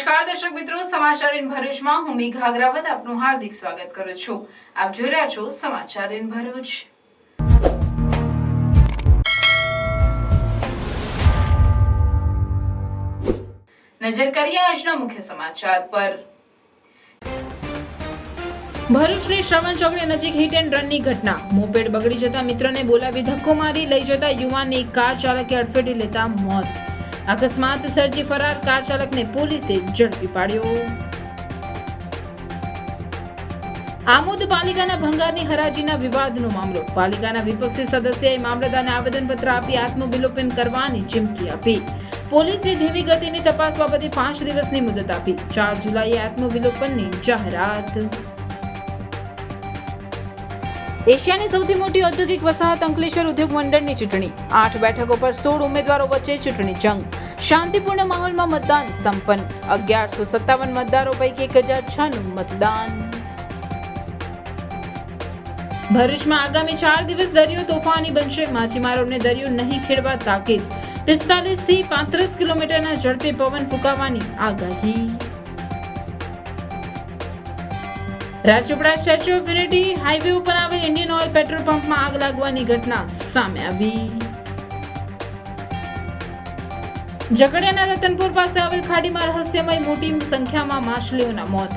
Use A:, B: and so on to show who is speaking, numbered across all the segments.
A: નમસ્કાર દર્શક મિત્રો, સમાચાર ઇન ભરૂચમાં હું મેઘા અગ્રવાલ આપનું હાર્દિક સ્વાગત કરું છું। આપ જોઈ રહ્યા છો સમાચાર ઇન ભરૂચ। નજર કરીએ આજના મુખ્ય સમાચાર પર। ભરૂચની શ્રવણ ચોકડી નજીક હિટ એન્ડ રનની ઘટના। મોપેડ બગડી જતા મિત્રને બોલાવી ધક્કો મારી લઈ જતા યુવાનને કાર ચાલકે અડફેટે લેતા મોત। અકસ્માત સર્જી ફરાર કાર ચાલકને પોલીસે ઝડપી પાડ્યો। આમોદ પાલિકાના ભંગારની હરાજીના વિવાદનો મામલો। પાલિકાના વિપક્ષી સદસ્યએ મામલતદારને આવેદનપત્ર આપી આત્મવિલોપન કરવાની ચીમકી આપી। પોલીસે ધીમી ગતિની તપાસ બાબતે 5 દિવસની મુદત આપી। 4 જુલાઈએ આત્મવિલોપનની જાહેરાત। એશિયાની સૌથી મોટી ઔદ્યોગિક વસાહત અંકલેશ્વર ઉદ્યોગ મંડળની ચૂંટણી। 8 બેઠકો પર 16 ઉમેદવારો વચ્ચે ચૂંટણી જંગ। શાંતિપૂર્ણ માહોલમાં મતદાન સંપન્ન। 1157 મતદારો પૈકી 1006નું મતદાન। ભરૂચમાં આગામી 4 દિવસ દરિયો તોફાની બનશે। માછીમારોને દરિયો નહીં ખેડવા તાકીદ। 45 થી 35 કિલોમીટરના ઝડપે પવન ફૂંકાવાની આગાહી। Rajpipla statue of unity highway ઉપર આવેલ ઇન્ડિયન ઓઇલ પેટ્રોલ પંપમાં આગ લાગવાની ઘટના સામે આવી। ઝઘડિયાના રતનપુર પાસે આવેલ ખાડીમાં રહસ્યમય મોટી સંખ્યામાં માછલીઓના મોત।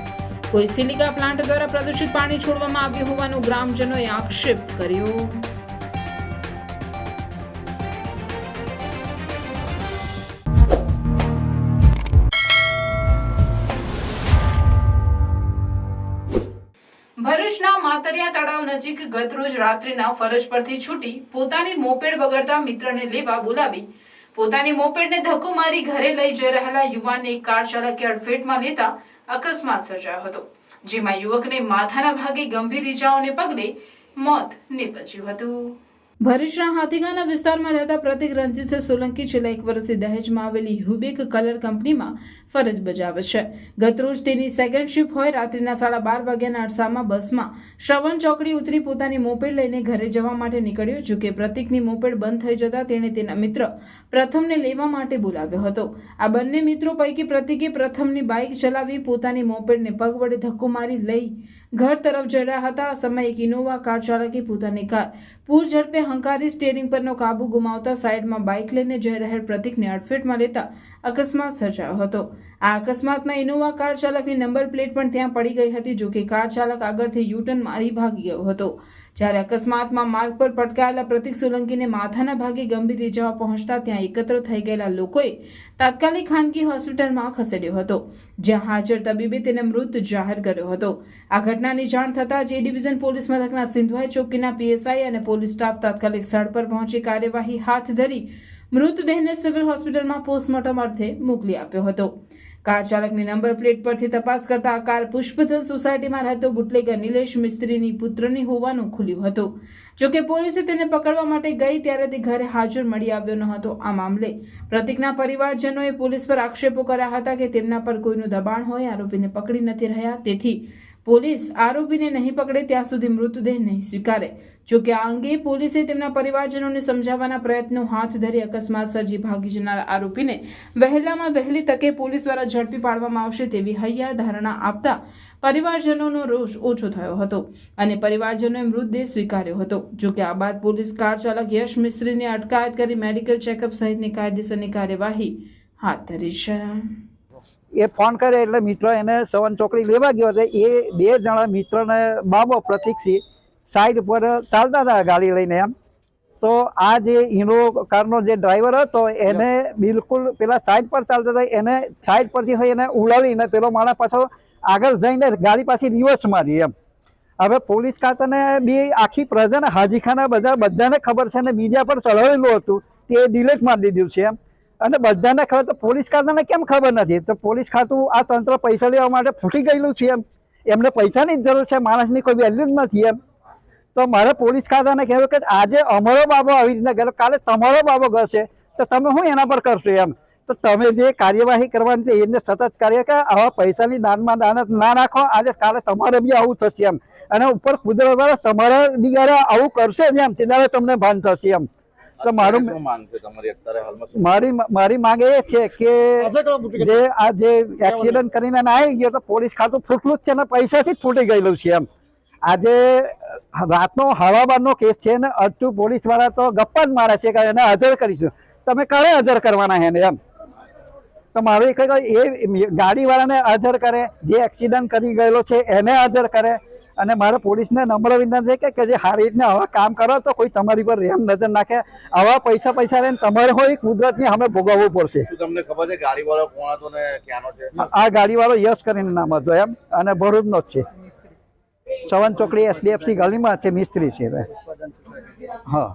A: કોઈ સિલિકા પ્લાન્ટ દ્વારા પ્રદૂષિત પાણી છોડવામાં આવ્યું હોવાનો ગ્રામજનોએ આક્ષેપ કર્યો। ભરૂચના માતરિયા તળાવ નજીક ગતરોજ રાત્રિના ફરજ પરથી છૂટી પોતાની મોપેડ બગડતા મિત્રને લેવા બોલાવી પોતાની મોપેડને ધક્કો મારી ઘરે લઈ જઈ રહેલા યુવાનને કાર ચાલકે અડફેટમાં લેતા અકસ્માત સર્જાયો હતો, જેમાં યુવકને માથાના ભાગે ગંભીર ઈજાઓને પગલે મોત નીપજ્યું હતું। ભરૂચના હાથીગાના વિસ્તારમાં રહેતા પ્રતિક રણજીત સોલંકી છેલ્લા 1 વર્ષથી દહેજમાં આવેલી હ્યુબેક કલર કંપનીમાં ફરજ બજાવે છે। ગતરોજ તેની સેકન્ડ શિફ્ટ હોય રાત્રિના 12:30 વાગ્યાના અરસામાં બસમાં શ્રવણ ચોકડી ઉતરી પોતાની મોપેડ લઈને ઘરે જવા માટે નીકળ્યો। જોકે પ્રતિકની મોપેડ બંધ થઈ જતા તેણે તેના મિત્ર પ્રથમને લેવા માટે બોલાવ્યો હતો। આ બંને મિત્રો પૈકી પ્રતિકે પ્રથમની બાઇક ચલાવી પોતાની મોપેડને પગ વડે ધક્કો મારી લઈ ઘર તરફ જઈ રહ્યા હતા। આ સમયે એક ઇનોવા કાર ચાલકે પોતાની કાર પૂર ઝડપે હંકારી સ્ટીયરિંગ પરનો કાબુ ગુમાવતા સાઈડમાં બાઇક લઈને જઈ રહેલ પ્રતિકને અડફેટમાં લેતા અકસ્માત સર્જાયો હતો। આ અકસ્માતમાં ઇનોવા કાર ચાલકની નંબર પ્લેટ પણ ત્યાં પડી ગઈ હતી। જોકે કાર ચાલક આગળથી યુટર્ન મારી ભાગી ગયો હતો, જ્યારે અકસ્માતમાં માર્ગ પર પટકાયેલા પ્રતિક સોલંકીને માથાના ભાગે ગંભીર ઇજાઓ પહોંચતા ત્યાં એકત્ર થઈ ગયેલા લોકોએ તાત્કાલિક ખાનગી હોસ્પિટલમાં ખસેડ્યો હતો, જ્યાં હાજર તબીબે તેને મૃત જાહેર કર્યો હતો। આ ઘટનાની જાણ થતાં જ એ ડિવિઝન પોલીસ મથકના સિંધવાઈ ચોકીના પીએસઆઈ અને પોલીસ સ્ટાફ તાત્કાલિક સ્થળ પર પહોંચી કાર્યવાહી હાથ ધરી મૃતદેહને સિવિલ હોસ્પિટલમાં પોસ્ટમોર્ટમ અર્થે મોકલી આપ્યો હતો। કાર ચાલકની નંબર પ્લેટ પરથી તપાસ કરતા આ કાર પુષ્પધન સોસાયટીમાં રહેતો બુટલેગર નિલેશ મિસ્ત્રીની પુત્રની હોવાનું ખુલ્યું હતું। જોકે પોલીસે તેને પકડવા માટે ગઈ ત્યારે તે ઘરે હાજર મળી આવ્યો ન હતો। આ મામલે પ્રતિકના પરિવારજનોએ પોલીસ પર આક્ષેપો કર્યા હતા કે તેમના પર કોઈનું દબાણ હોય, આરોપીને પકડી નથી રહ્યા, તેથી પોલીસ આરોપીને નહીં પકડે ત્યાં સુધી મૃતદેહ નહીં સ્વીકારે। જોકે આ અંગે પોલીસે તેમના પરિવારજનોને સમજાવવાના પ્રયત્નો હાથ ધરી અકસ્માત સર્જી ભાગી જનાર આરોપીને વહેલામાં વહેલી તકે પોલીસ દ્વારા ઝડપી પાડવામાં આવશે તેવી હૈયા ધારણા આપતા પરિવારજનોનો રોષ ઓછો થયો હતો અને પરિવારજનોએ મૃતદેહ સ્વીકાર્યો હતો। જોકે આ બાદ પોલીસ કાર ચાલક યશ મિસ્ત્રીની અટકાયત કરી મેડિકલ ચેકઅપ સહિતની કાયદેસરની કાર્યવાહી હાથ ધરી છે।
B: એ ફોન કરે એટલે મિત્ર એને સવન ચોકડી લેવા ગયો હતો। એ 2 જણા મિત્રને બાબો પ્રતિકસિંહ સાઈડ પર ચાલતા હતા ગાડી લઈને એમ, તો આ જે હીરો કારનો જે ડ્રાઈવર હતો એને બિલકુલ પેલા સાઈડ પર ચાલતા હતા, એને સાઈડ પરથી હોય એને ઉડાડીને પેલો માણસ પાછો આગળ જઈને ગાડી પાછી રિવર્સ મારી એમ। હવે પોલીસ ખાતાને બી આખી પ્રજાને હાજીખાના બધાને ખબર છે અને મીડિયા પર ચલાવેલું હતું તે ડિલીટ મારી દીધું છે એમ, અને બધાને ખબર, તો પોલીસ ખાતાને કેમ ખબર નથી? તો પોલીસ ખાતું આ તંત્ર પૈસા લેવા માટે ફૂટી ગયેલું છે એમ, એમને પૈસાની જ જરૂર છે, માણસની કોઈ વેલ્યુ જ નથી એમ। તો મારે પોલીસ ખાતાને કહેવું કે આજે અમારો બાબો આવી રીતના ગયો, કાલે તમારો બાબો કરશે તો તમે શું એના પર કરશો એમ? તો તમે જે કાર્યવાહી કરવાની છે એને સતત કાર્ય કે આવા પૈસાની દાનમાં દાન ના રાખો, આજે કાલે તમારે બી આવું થશે એમ, અને ઉપર કુદરત તમારા બી આવું કરશે જ એમ, તે દાડે તમને ભાન થશે એમ। તો મારું
C: શું માંગ છે તમારી અત્યારે હાલમાં શું?
B: મારી માંગ એ છે કે જે આ જે એક્સિડન્ટ કરીને આવી ગયો તો પોલીસ ખાતું ફૂટલું જ છે ને પૈસાથી જ ફૂટી ગયેલું છે એમ. આજે રાતનો 12:30 કેસ છે ને અડધું પોલીસ વાળા તો ગપ્પા જ મારે છે કે એને હાજર કરીશું. તમે ક્યારે હાજર કરવાના છે ને એમ. તો મારું એક એ ગાડીવાળાને હાજર કરે, જે એક્સિડન્ટ કરી ગયેલો છે એને હાજર કરે. અને મારે પોલીસને નમ્ર વિનંતી છે કે જે સારી રીતના આવા કામ કરો તો કોઈ તમારી પર રેમ નજર નાખે. આવા પૈસા લઈને તમારે હોય કુદરતની સામે ભોગવવું પડશે.
C: શું તમને ખબર છે ગાડીવાળો કોણ હતો ને ક્યાંનો છે?
B: આ ગાડીવાળો યશ કરીને નામ હતો એમ, અને ભરૂચનો જ છે. સવન ચોકડી SDFC ગલીમાં છે, મિસ્ત્રી છે. હા.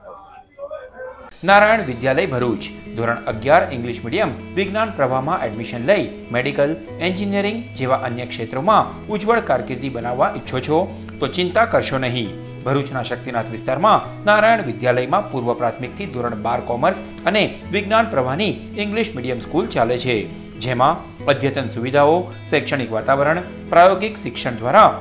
D: નારાયણ વિદ્યાલય ભરૂચ ધોરણ 11 ઇંગ્લિશ મીડિયમ વિજ્ઞાન પ્રવાહમાં એડમિશન લઈ મેડિકલ, એન્જિનિયરિંગ જેવા અન્ય ક્ષેત્રોમાં ઉજ્જવળ કારકિર્દી બનાવવા ઈચ્છો છો તો ચિંતા કરશો નહીં. ભરૂચના શક્તિનાથ વિસ્તારમાં નારાયણ વિદ્યાલયમાં પૂર્વ પ્રાથમિકથી ધોરણ 12 કોમર્સ અને વિજ્ઞાન પ્રવાહની ઇંગ્લિશ મીડિયમ સ્કૂલ ચાલે છે, જેમાં અદ્યતન સુવિધાઓ, શૈક્ષણિક વાતાવરણ, પ્રાયોગિક શિક્ષણ દ્વારા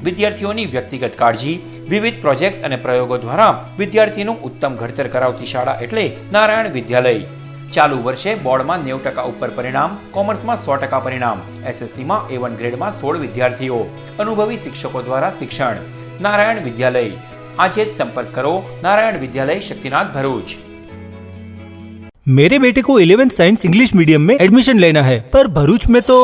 D: વિદ્યાર્થીઓની વ્યક્તિગત કાળજી, વિવિધ પ્રોજેક્ટ્સ અને પ્રયોગો દ્વારા વિદ્યાર્થીનું ઉત્તમ ઘડતર કરાવતી શાળા એટલે નારાયણ વિદ્યાલય. ચાલુ વર્ષે બોર્ડમાં 90% ઉપર પરિણામ, કોમર્સમાં 100% પરિણામ, SSCમાં A1 ગ્રેડમાં 16 વિદ્યાર્થીઓ, અનુભવી શિક્ષકો દ્વારા શિક્ષણ. નારાયણ વિદ્યાલય. આજે જ સંપર્ક કરો નારાયણ વિદ્યાલય, શક્તિનાથ, भरूच.
E: मेरे बेटे को 11th साइंस इंग्लिश मीडियम में एडमिशन लेना है, पर भरूच में तो।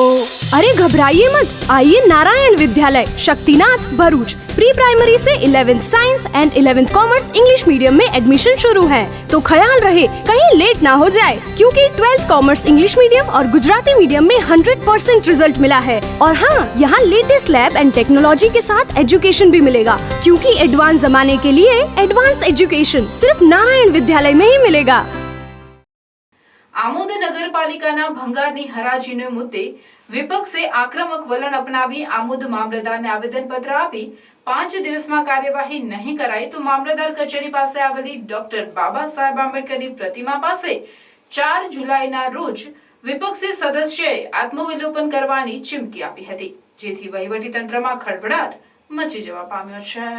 F: अरे घबराइए मत, आइए नारायण विद्यालय शक्तिनाथ भरूच। प्री प्राइमरी से 11th science and 11th commerce English medium में एडमिशन शुरू है, तो ख्याल रहे कहीं लेट ना हो जाए, क्योंकि 12th कॉमर्स इंग्लिश मीडियम और गुजराती मीडियम में 100% रिजल्ट मिला है। और हाँ, यहाँ लेटेस्ट लैब एंड टेक्नोलॉजी के साथ एजुकेशन भी मिलेगा, क्योंकि एडवांस जमाने के लिए एडवांस एजुकेशन सिर्फ नारायण विद्यालय में ही मिलेगा।
A: આમોદ નગરપાલિકાના ભંગારની હરાજીને મુદ્દે વિપક્ષે આક્રમક વલણ અપનાવી આમોદ મામલતદારને આવેદનપત્ર આપી 5 દિવસમાં કાર્યવાહી નહીં કરાય તો મામલતદાર કચેરી પાસે આવેલી ડોક્ટર બાબા સાહેબ આંબેડકરની પ્રતિમા પાસે 4 જુલાઈના રોજ વિપક્ષી સદસ્યએ આત્મવિલોપન કરવાની ચીમકી આપી હતી, જેથી વહીવટીતંત્રમાં ખળભળાટ મચી જવા પામ્યો છે.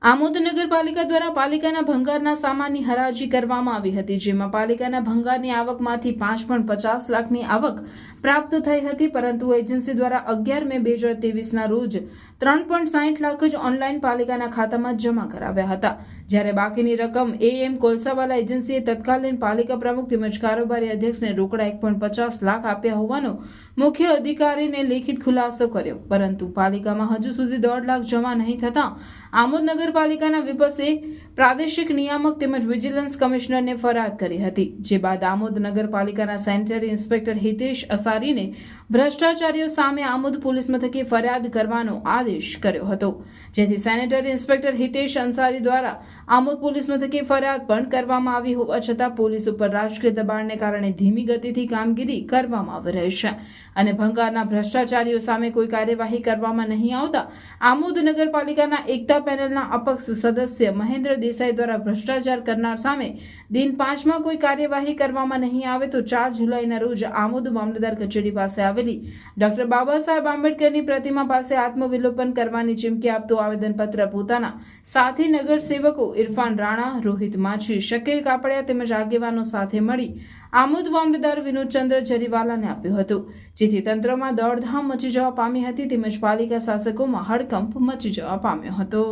A: આમોદ નગરપાલિકા દ્વારા પાલિકાના ભંગારના સામાનની હરાજી કરવામાં આવી હતી, જેમાં પાલિકાના ભંગારની આવકમાંથી 5.50 લાખની આવક પ્રાપ્ત થઈ હતી, પરંતુ એજન્સી દ્વારા 11 મે 2023ના રોજ 3.60 લાખ જ ઓનલાઈન પાલિકાના ખાતામાં જમા કરાવ્યા હતા, જ્યારે બાકીની રકમ AM કોલસાવાલા એજન્સીએ તત્કાલીન પાલિકા પ્રમુખ તેમજ કારોબારી અધ્યક્ષને રોકડા 1.50 લાખ આપ્યા હોવાનો મુખ્ય અધિકારીને લેખિત ખુલાસો કર્યો, પરંતુ પાલિકામાં હજુ સુધી 1.5 લાખ જમા નહીં થતા આમોદ નગરપાલિકાના વિપક્ષે પ્રાદેશિક નિયામક તેમજ વિજિલન્સ કમિશનરને ફરિયાદ કરી હતી, જે બાદ આમોદ નગરપાલિકાના સેનેટરી ઇન્સ્પેક્ટર હિતેશ અસારીને ભ્રષ્ટાચારીઓ સામે આમોદ પોલીસ મથકે ફરિયાદ કરવાનો આદેશ કર્યો હતો, જેથી સેનેટરી ઇન્સ્પેક્ટર હિતેશ અંસારી દ્વારા આમોદ પોલીસ મથકે ફરિયાદ પણ કરવામાં આવી હોવા છતાં પોલીસ ઉપર રાજકીય દબાણને કારણે ધીમી ગતિથી કામગીરી કરવામાં આવી રહી છે અને ભંગારના ભ્રષ્ટાચારીઓ સામે કોઈ કાર્યવાહી કરવામાં નહીં આવતા આમોદ નગરપાલિકાના એકતા પેનલના અપક્ષ સદસ્ય મહેન્દ્ર દેસાઈ દ્વારા ભ્રષ્ટાચાર કરનાર સામે દિન 5માં કોઈ કાર્યવાહી કરવામાં નહીં આવે તો 4 જુલાઈના રોજ આમોદ મામલતદાર કચેરી પાસે આવેલી ડોક્ટર બાબા સાહેબ આંબેડકરની પ્રતિમા પાસે આત્મવિલોપન કરવાની ચીમકી આપતું આવેદનપત્ર પોતાના સાથી નગરસેવકો ઇરફાન રાણા, રોહિત માછી, શકીલ કાપડિયા તેમજ આગેવાનો સાથે મળી આમોદ મામલતદાર વિનોદચંદ્ર જરીવાલાને આપ્યું હતું, જેથી તંત્રમાં દોડધામ મચી જવા પામી હતી તેમજ પાલિકા શાસકોમાં હડકંપ મચી જવા પામ્યો હતો.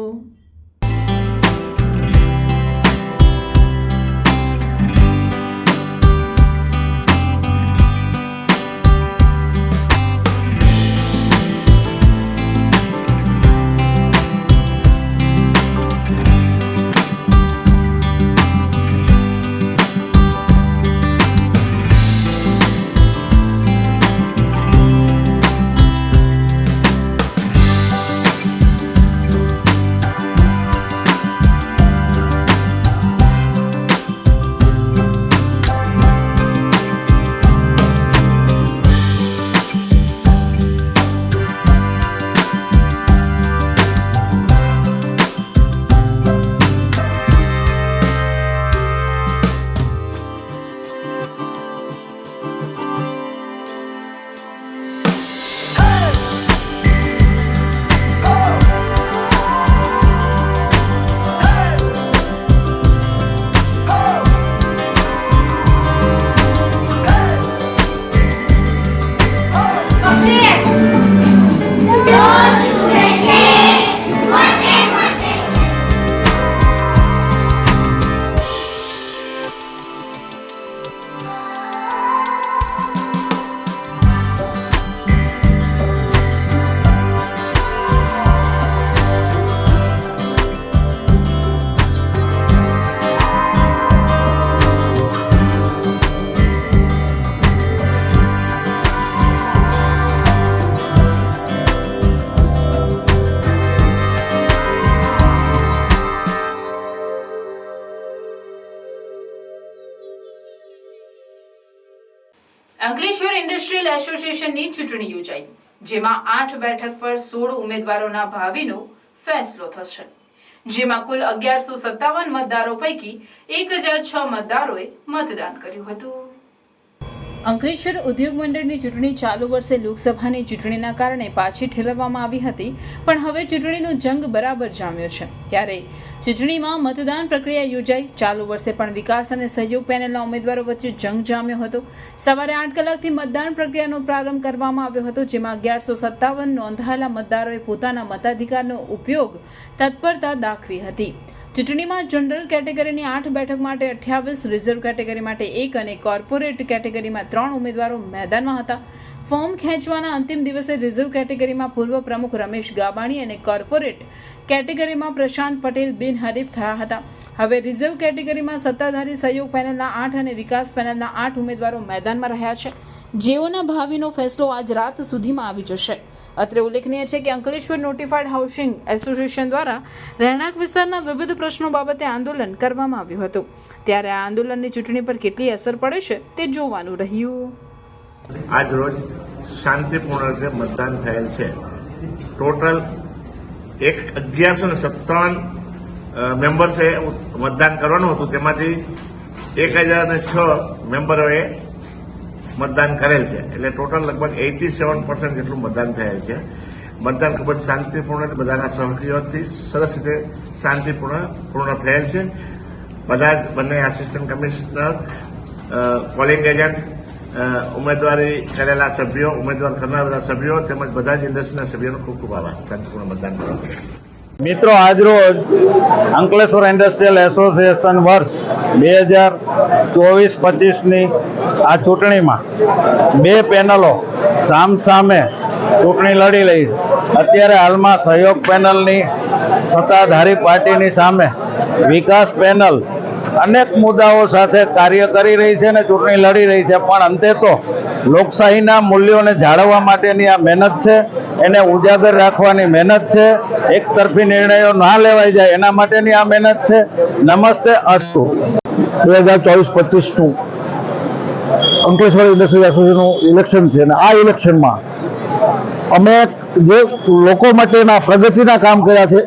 A: અંકલેશ્વર ઇન્ડસ્ટ્રીયલ એસોસિએશનની ચૂંટણી યોજાઈ, જેમાં 8 બેઠક પર 16 ઉમેદવારોના ભાવિનો ફેસલો થશે, જેમાં કુલ 1157 મતદારો પૈકી 1006 મતદારોએ મતદાન કર્યું હતું. અંકલેશ્વર ઉદ્યોગ મંડળની ચૂંટણી ચાલુ વર્ષે લોકસભાની ચૂંટણીના કારણે પાછી ઠેલવવામાં આવી હતી, પણ હવે ચૂંટણીનો જંગ બરાબર જામ્યો છે. ત્યારે ચૂંટણીમાં મતદાન પ્રક્રિયા યોજાઈ. ચાલુ વર્ષે પણ વિકાસ અને સહયોગ પેનલના ઉમેદવારો વચ્ચે જંગ જામ્યો હતો. સવારે 8 કલાકથી મતદાન પ્રક્રિયાનો પ્રારંભ કરવામાં આવ્યો હતો, જેમાં 1157 નોંધાયેલા મતદારોએ પોતાના મતાધિકારનો ઉપયોગ તત્પરતા દાખવી હતી. ચૂંટણીમાં જનરલ કેટેગરીની 8 બેઠક માટે 28, રિઝર્વ કેટેગરી માટે 1 અને કોર્પોરેટ કેટેગરીમાં 3 ઉમેદવારો મેદાનમાં હતા. ફોર્મ ખેંચવાના અંતિમ દિવસે રિઝર્વ કેટેગરીમાં પૂર્વ પ્રમુખ રમેશ ગાબાણી અને કોર્પોરેટ કેટેગરીમાં પ્રશાંત પટેલ બિનહરીફ થયા હતા. હવે રિઝર્વ કેટેગરીમાં સત્તાધારી સહયોગ પેનલના 8 અને વિકાસ પેનલના 8 ઉમેદવારો મેદાનમાં રહ્યા છે, જેઓના ભાવિનો ફેસલો આજ રાત સુધીમાં આવી જશે. અત્રે ઉલ્લેખનીય છે કે અંકલેશ્વર નોટિફાઈડ હાઉસિંગ એસોસિએશન દ્વારા રહેણાંક વિસ્તારના વિવિધ પ્રશ્નો બાબતે આંદોલન કરવામાં આવ્યું હતું. ત્યારે આ આંદોલનની ચૂંટણી પર કેટલી અસર પડે છે તે જોવાનું રહ્યું.
G: આજ રોજ શાંતિપૂર્ણ રીતે મતદાન થયેલ છે. ટોટલ 1157 મેમ્બર્સે મતદાન કરવાનું હતું, તેમાંથી 1006 મેમ્બરોએ મતદાન કરેલ છે. એટલે ટોટલ લગભગ 87% જેટલું મતદાન થયેલ છે. મતદાન ખૂબ જ શાંતિપૂર્ણ, બધાના સહયોગથી સરસ રીતે શાંતિપૂર્ણ થયેલ છે. બધા જ બંને આસિસ્ટન્ટ કમિશનર, પોલિંગ એજન્ટ, ઉમેદવારી કરેલા સભ્યો, ઉમેદવાર કરનાર બધા સભ્યો તેમજ બધા જ ઇન્ડસ્ટ્રીના સભ્યોનો ખૂબ ખૂબ આભાર શાંતિપૂર્ણ મતદાન કરવા.
H: મિત્રો, આજરોજ અંકલેશ્વર ઇન્ડસ્ટ્રીયલ એસોસિએશન વર્ષ 2024-25ની આ ચૂંટણીમાં 2 પેનલો સામસામે ચૂંટણી લડી રહી છે. અત્યારે હાલમાં સહયોગ પેનલની સત્તાધારી પાર્ટીની સામે વિકાસ પેનલ અનેક મુદ્દાઓ સાથે કાર્ય કરી રહી છે અને ચૂંટણી લડી રહી છે, પણ અંતે તો લોકશાહીના મૂલ્યોને જાળવવા માટેની આ મહેનત છે, એને ઉજાગર રાખવાની મહેનત છે. એક તરફી નિર્ણયો ના લેવાઈ જાય એના માટેની આ મહેનત છે. નમસ્તે અસ્તુ. 2024-25નું અંકલેશ્વર ઇન્ડસ્ટ્રીયલ એસોસિએશનનું ઇલેક્શન છે અને આ ઇલેક્શનમાં અમે જે લોકો માટેના પ્રગતિના કામ કર્યા છે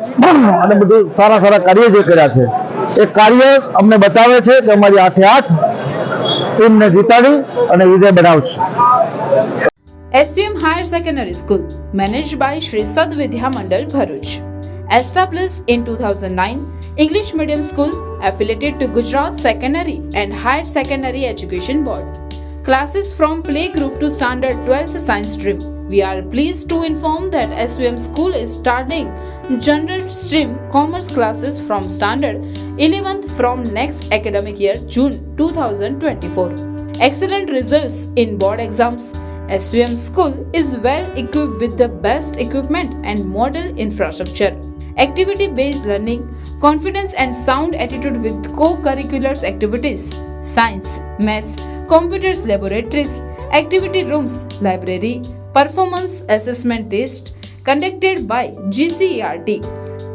H: અને બધું સારા કાર્ય જે કર્યા છે એ કાર્ય અમને બતાવે છે કે અમારી 8-8 ટીમને જીતાડી અને વિજય બનાવશે.
A: SVM Higher Secondary School, managed by Shri Sad Vidya Mandal, Bharuch. Established in 2009, English medium school affiliated to Gujarat Secondary and Higher Secondary Education Board. Classes from playgroup to standard 12th science stream. We are pleased to inform that SVM school is starting general stream commerce classes from standard 11th from next academic year, June 2024. Excellent results in board exams. SVM school is well equipped with the best equipment and model infrastructure. Activity-based learning, confidence and sound attitude with co-curricular activities, science, maths, computers laboratories, activity rooms, library, performance assessment test conducted by GCERT,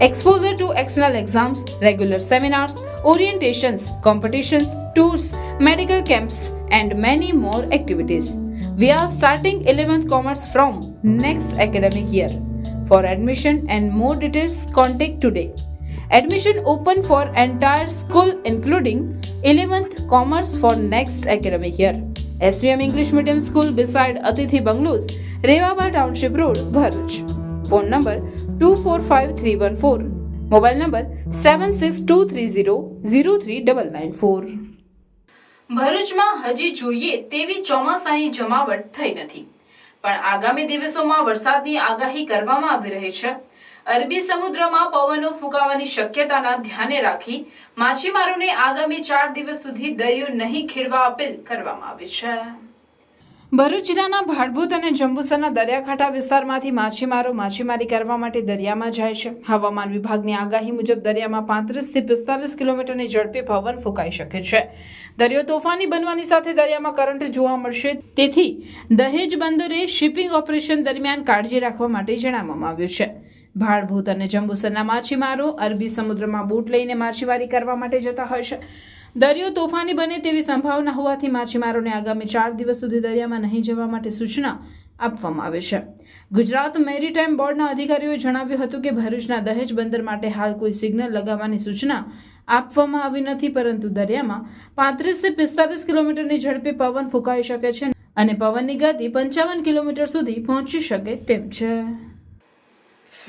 A: exposure to external exams, regular seminars, orientations, competitions, tours, medical camps and many more activities. We are starting 11th commerce from next academic year. For admission and more details, contact today. Admission open for entire school including 11th commerce for next academic year. SVM English Medium School beside Atithi Bungalows, Rewaba Township Road, Bharuch. Phone number 245314. Mobile number 7623003994. ભરૂચમાં હજી જોઈએ તેવી ચોમાસાની જમાવટ થઈ નથી, પણ આગામી દિવસોમાં વરસાદની આગાહી કરવામાં આવી રહી છે. અરબી સમુદ્રમાં પવનો ફૂંકાવાની શક્યતાના ધ્યાને રાખી માછીમારોને આગામી 4 દિવસ સુધી દરિયો નહીં ખેડવા અપીલ કરવામાં આવી છે. ભરૂચ જિલ્લાના ભાડભૂત અને જંબુસરના દરિયાકાંઠા વિસ્તારમાંથી માછીમારો માછીમારી કરવા માટે દરિયામાં જાય છે. હવામાન વિભાગની આગાહી મુજબ દરિયામાં 35 થી 45 કિલોમીટરની ઝડપે પવન ફૂંકાઈ શકે છે. દરિયો તોફાની બનવાની સાથે દરિયામાં કરંટ જોવા મળશે, તેથી દહેજ બંદરે શિપિંગ ઓપરેશન દરમિયાન કાળજી રાખવા માટે જણાવવામાં આવ્યું છે. ભાડભૂત અને જંબુસરના માછીમારો અરબી સમુદ્રમાં બોટ લઈને માછીમારી કરવા માટે જતા હોય છે. દરિયો તોફાની બને તેવી સંભાવના હોવાથી માછીમારોને આગામી 4 દિવસ સુધી દરિયામાં નહીં જવા માટે સૂચના આપવામાં આવી છે. ગુજરાત મેરીટાઈમ બોર્ડના અધિકારીઓએ જણાવ્યું હતું કે ભરૂચના દહેજ બંદર માટે હાલ કોઈ સિગ્નલ લગાવવાની સૂચના આપવામાં આવી નથી, પરંતુ દરિયામાં 35 થી 45 કિલોમીટરની ઝડપે પવન ફૂંકાઈ શકે છે અને પવનની ગતિ 55 કિલોમીટર સુધી પહોંચી શકે તેમ છે.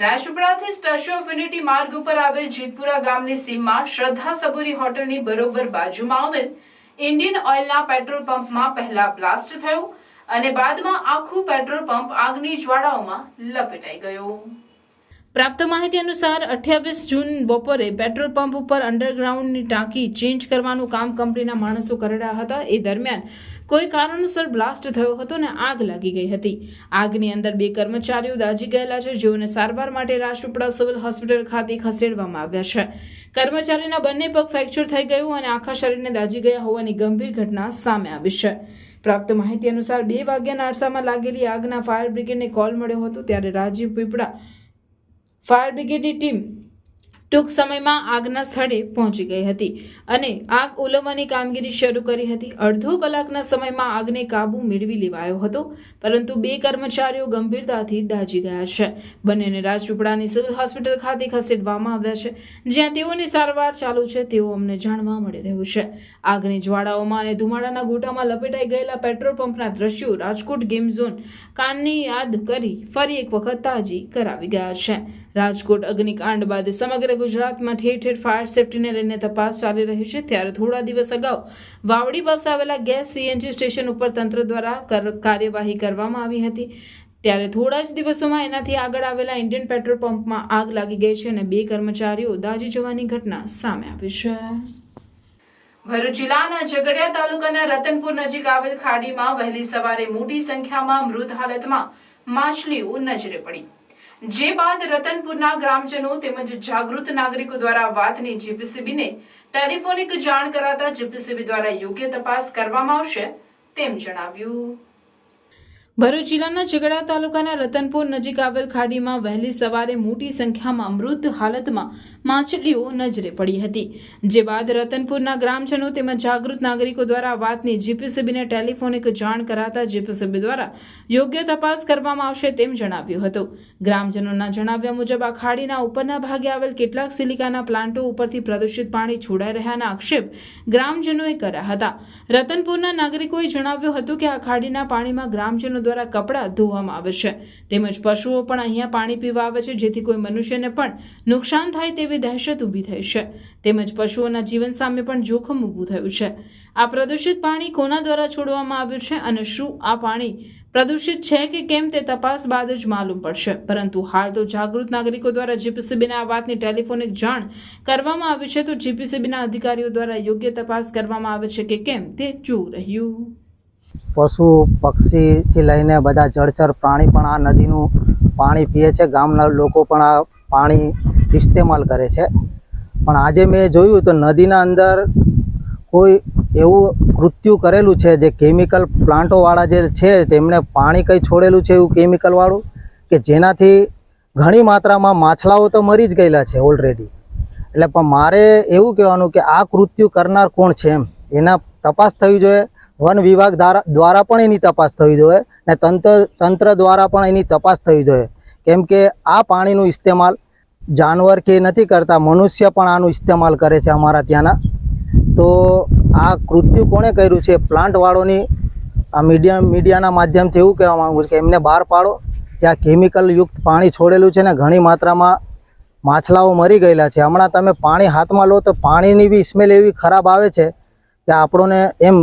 A: રાજપીપળાથી સ્ટેચ્યુ ઓફ યુનિટી માર્ગ ઉપર આવેલ જીતપુરા ગામની સીમમાં શ્રદ્ધા સબુરી હોટલની બરોબર બાજુમાં આવેલ ઇન્ડિયન ઓઇલના પેટ્રોલ પંપમાં પહેલા બ્લાસ્ટ થયો અને બાદમાં આખું પેટ્રોલ પંપ આગની જ્વાળાઓમાં લપેટાઈ ગયો. પ્રાપ્ત માહિતી અનુસાર 28 જૂન બપોરે પેટ્રોલ પંપ ઉપર અંડરગ્રાઉન્ડની ટાંકી ચેન્જ કરવાનું કામ કંપનીના માણસો કરી રહ્યા હતા. એ દરમિયાન કોઈ કારણોસર બ્લાસ્ટ થયો હતો અને આગ લાગી ગઈ હતી. આગની અંદર 2 કર્મચારીઓ દાઝી ગયેલા છે, જેઓને સારવાર માટે રાજપીપળા સિવિલ હોસ્પિટલ ખાતે ખસેડવામાં આવ્યા છે. કર્મચારીના બંને પગ ફ્રેક્ચર થઈ ગયું અને આખા શરીરને દાઝી ગયા હોવાની ગંભીર ઘટના સામે આવી છે. પ્રાપ્ત માહિતી અનુસાર 2 વાગ્યાના અરસામાં લાગેલી આગના ફાયર બ્રિગેડને કોલ મળ્યો હતો, ત્યારે રાજપીપળા ફાયર બ્રિગેડની ટીમ ટૂંક સમયમાં આગના સ્થળે પહોંચી ગઈ હતી અને આગ ઓલવવાની કામગીરી શરૂ કરી હતી. અડધો કલાકના સમયમાં આગને કાબુ મેળવી લેવાયો હતો, પરંતુ 2 કર્મચારીઓ ગંભીરતાથી દાઝી ગયા છે. બંનેને રાજપીપળાની સિવિલ હોસ્પિટલ ખાતે ખસેડવામાં આવ્યા છે, જ્યાં તેઓની સારવાર ચાલુ છે તેવું અમને જાણવા મળી રહ્યું છે. આગની જ્વાળાઓમાં અને ધુમાડાના ગોટામાં લપેટાઈ ગયેલા પેટ્રોલ પંપના દ્રશ્યો રાજકોટ ગેમ ઝોન કાંડની યાદ કરી ફરી એક વખત તાજી કરાવી ગયા છે. રાજકોટ અગ્નિકાંડ બાદ સમગ્ર ગુજરાતમાં ઠેર ઠેર ફાયર સેફટીને લઈને તપાસ ચાલી રહી છે. ત્યારે થોડા દિવસ અગાઉ વાવડી પાસે આવેલા ગેસ CNG સ્ટેશન ઉપર તંત્ર દ્વારા કાર્યવાહી કરવામાં આવી હતી. ત્યારે થોડા જ દિવસોમાં એનાથી આગળ આવેલા ઇન્ડિયન પેટ્રોલ પંપમાં આગ લાગી ગઈ છે અને 2 કર્મચારીઓ દાઝી જવાની ઘટના સામે આવી છે. ભરૂચ જિલ્લાના ઝઘડિયા તાલુકાના રતનપુર નજીક આવેલ ખાડીમાં વહેલી સવારે મોટી સંખ્યામાં મૃત હાલતમાં માછલીઓ નજરે પડી, જે બાદ રતનપુરના ગ્રામજનો તેમજ જાગૃત નાગરિકો દ્વારા વાતની GPCBને ટેલિફોનિક જાણ કરાતા GPCB દ્વારા યોગ્ય તપાસ કરવામાં આવશે તેમ જણાવ્યું. ભરૂચ જિલ્લાના ઝઘડિયા તાલુકાના રતનપુર નજીક આવેલ ખાડીમાં વહેલી સવારે મોટી સંખ્યામાં મૃત હાલતમાં માછલીઓ નજરે પડી હતી, જે બાદ રતનપુરના ગ્રામજનો તેમજ જાગૃત નાગરિકો દ્વારા વાતની GPCBને ટેલિફોનિક જાણ કરાતા GPCB દ્વારા યોગ્ય તપાસ કરવામાં આવશે તેમ જણાવ્યું હતું. ગ્રામજનોના જણાવ્યા મુજબ આ ખાડીના ઉપરના ભાગે આવેલ કેટલાક સિલિકાના પ્લાન્ટો ઉપરથી પ્રદૂષિત પાણી છોડાઈ રહ્યાના આક્ષેપ ગ્રામજનોએ કર્યા હતા. રતનપુરના નાગરિકોએ જણાવ્યું હતું કે આ ખાડીના પાણીમાં ગ્રામજનો દ્વારા કપડાં ધોવામાં આવે છે, તેમજ પશુઓ પણ અહીંયા પાણી પીવા આવે છે, જેથી કોઈ મનુષ્યને પણ નુકસાન થાય તેવી દહેશત ઊભી થઈ છે, તેમજ પશુઓના જીવન સામે પણ જોખમ ઊભું થયું છે. આ પ્રદૂષિત પાણી કોના દ્વારા છોડવામાં આવ્યું છે અને શું આ પાણી પ્રદૂષિત છે કે કેમ તે તપાસ બાદ જ માલુમ પડશે, પરંતુ હાલ તો જાગૃત નાગરિકો દ્વારા GPCBને આ વાતની ટેલિફોનિક જાણ કરવામાં આવી છે, તો GPCBના અધિકારીઓ દ્વારા યોગ્ય તપાસ કરવામાં આવે છે કે કેમ તે જોવું રહ્યું.
I: પશુ પક્ષીથી લઈને બધા જળચર પ્રાણી પણ આ નદીનું પાણી પીએ છે. ગામના લોકો પણ આ પાણી ઇસ્તેમાલ કરે છે. પણ આજે મેં જોયું તો નદીના અંદર કોઈ એવું કૃત્યુ કરેલું છે, જે કેમિકલ પ્લાન્ટોવાળા જે છે તેમણે પાણી કંઈ છોડેલું છે એવું કેમિકલવાળું, કે જેનાથી ઘણી માત્રામાં માછલાઓ તો મરી જ ગયેલા છે ઓલરેડી. એટલે પણ મારે એવું કહેવાનું કે આ કૃત્યુ કરનાર કોણ છે એમ એના તપાસ થવી જોઈએ. વન વિભાગ દ્વારા પણ એની તપાસ થવી જોઈએ ને તંત્ર દ્વારા પણ એની તપાસ થવી જોઈએ, કેમ કે આ પાણીનું ઇસ્તેમાલ જાનવર કે નથી કરતા, મનુષ્ય પણ આનું ઇસ્તેમાલ કરે છે અમારા ત્યાંના. તો આ કૃત્યુ કોણે કર્યું છે? પ્લાન્ટવાળોની આ મીડિયાના માધ્યમથી એવું કહેવા માગું છું કે એમને બહાર પાડો. જ્યાં કેમિકલયુક્ત પાણી છોડેલું છે ને ઘણી માત્રામાં માછલાઓ મરી ગયેલા છે. હમણાં તમે પાણી હાથમાં લો તો પાણીની બી સ્મેલ એવી ખરાબ આવે છે કે આપણને એમ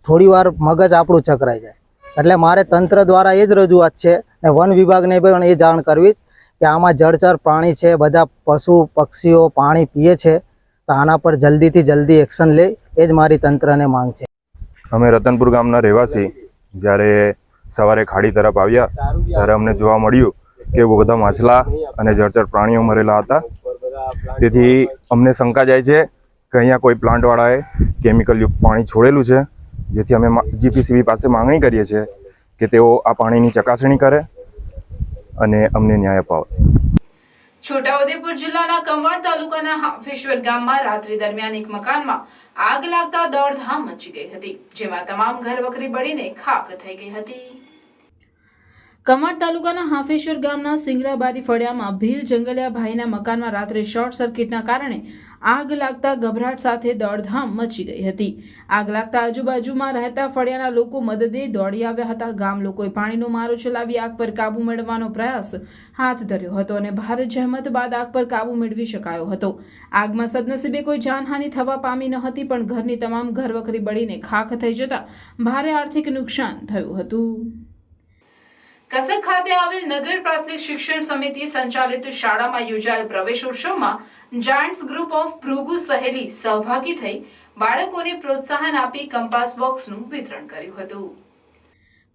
I: થોડી વાર મગજ આપણું ચકરાઈ જાય. એટલે મારે તંત્ર દ્વારા એ જ રજૂઆત છે ને વન વિભાગને પણ એ જાણ કરવી કે આમાં જળચર પ્રાણી છે, બધા પશુ પક્ષીઓ પાણી પીએ છે, તો આના પર જલ્દીથી જલ્દી એક્શન લે, એ જ મારી તંત્રને માંગ છે.
J: અમે રતનપુર ગામના રહેવાસી જ્યારે સવારે ખાડી તરફ આવ્યા ત્યારે અમને જોવા મળ્યું કે બધા માછલા અને જળચર પ્રાણીઓ મરેલા હતા. તેથી અમને શંકા જાય છે કે અહીંયા કોઈ પ્લાન્ટવાળાએ કેમિકલયુક્ત પાણી છોડેલું છે, જેથી અમે GPCB પાસે માંગણી કરીએ છીએ કે તેઓ આ પાણીની ચકાસણી કરે અને અમને ન્યાય અપાવે.
A: છોટાઉદેપુર જિલ્લાના કમવાડ તાલુકાના હાફેશ્વર ગામમાં રાત્રિ દરમિયાન એક મકાનમાં આગ લાગતા દોડધામ મચી ગઈ હતી, જેમાં તમામ ઘરવખરી બળીને ખાખ થઈ ગઈ હતી. કમવાડ તાલુકાના હાફેશ્વર ગામના સિંગરાબારી ફળિયામાં ભીલ જંગલિયા ભાઈના મકાનમાં રાત્રે શોર્ટ સર્કિટના કારણે આગ લાગતા ગભરાટ સાથે દોડધામ મચી ગઈ હતી. આગ લાગતા આજુબાજુમાં રહેતા ફળિયાના લોકો મદદે દોડી આવ્યા હતા. ગામ લોકોએ પાણીનો મારો ચલાવી આગ પર કાબુ મેળવવાનો પ્રયાસ હાથ ધર્યો હતો અને ભારે જહેમત બાદ આગ પર કાબુ મેળવી શકાયો હતો. આગમાં સદનસીબે કોઈ જાનહાનિ થવા પામી ન હતી, પણ ઘરની તમામ ઘરવખરી બળીને ખાખ થઈ જતા ભારે આર્થિક નુકસાન થયું હતું. કસક ખાતે આવેલ નગર પ્રાથમિક શિક્ષણ સમિતિ સંચાલિત શાળામાં યોજાયેલ પ્રવેશોત્સવમાં જાયન્ટ્સ ગ્રુપ ઓફ ભૃગુ સહેલી સહભાગી થઈ બાળકોને પ્રોત્સાહન આપી કંપાસ બોક્સનું વિતરણ કર્યું હતું.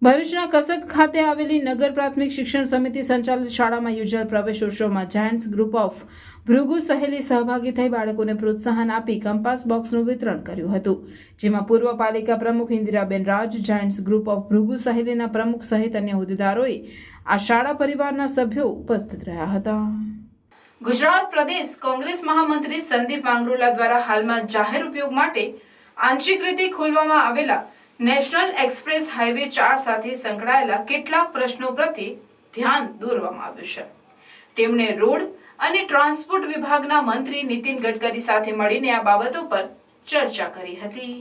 A: ભરૂચના કસક ખાતે આવેલી નગર પ્રાથમિક શિક્ષણ સમિતિ સંચાલિત શાળામાં યોજાયેલ પ્રવેશોત્સવમાં જાયન્ટ્સ ગ્રુપ ઓફ ભૃગુ સહેલી સહભાગી થઈ બાળકોને પ્રોત્સાહન આપી કંપાસ બોક્સનું વિતરણ કર્યું હતું, જેમાં પૂર્વ પાલિકા પ્રમુખ ઇન્દિરાબેન રાજ, જાયન્ટ્સ ગ્રુપ ઓફ ભૃગુ સહેલીના પ્રમુખ સહિત અન્ય હોદ્દેદારોએ આ શાળા પરિવારના સભ્યો ઉપસ્થિત રહ્યા હતા. ગુજરાત પ્રદેશ કોંગ્રેસ મહામંત્રી સંદીપ માંગરોલા દ્વારા હાલમાં જાહેર ઉપયોગ માટે આંશિક રીતે ખોલવામાં આવેલા નેશનલ એક્સપ્રેસ હાઈવે 4 સાથે સંકળાયેલા કેટલાક પ્રશ્નો પ્રત્યે ધ્યાન દોરવામાં આવ્યું છે. તેમણે રોડ અને ટ્રાન્સપોર્ટ વિભાગના મંત્રી નીતિન ગડકરી સાથે મળીને આ બાબતો પર ચર્ચા કરી હતી.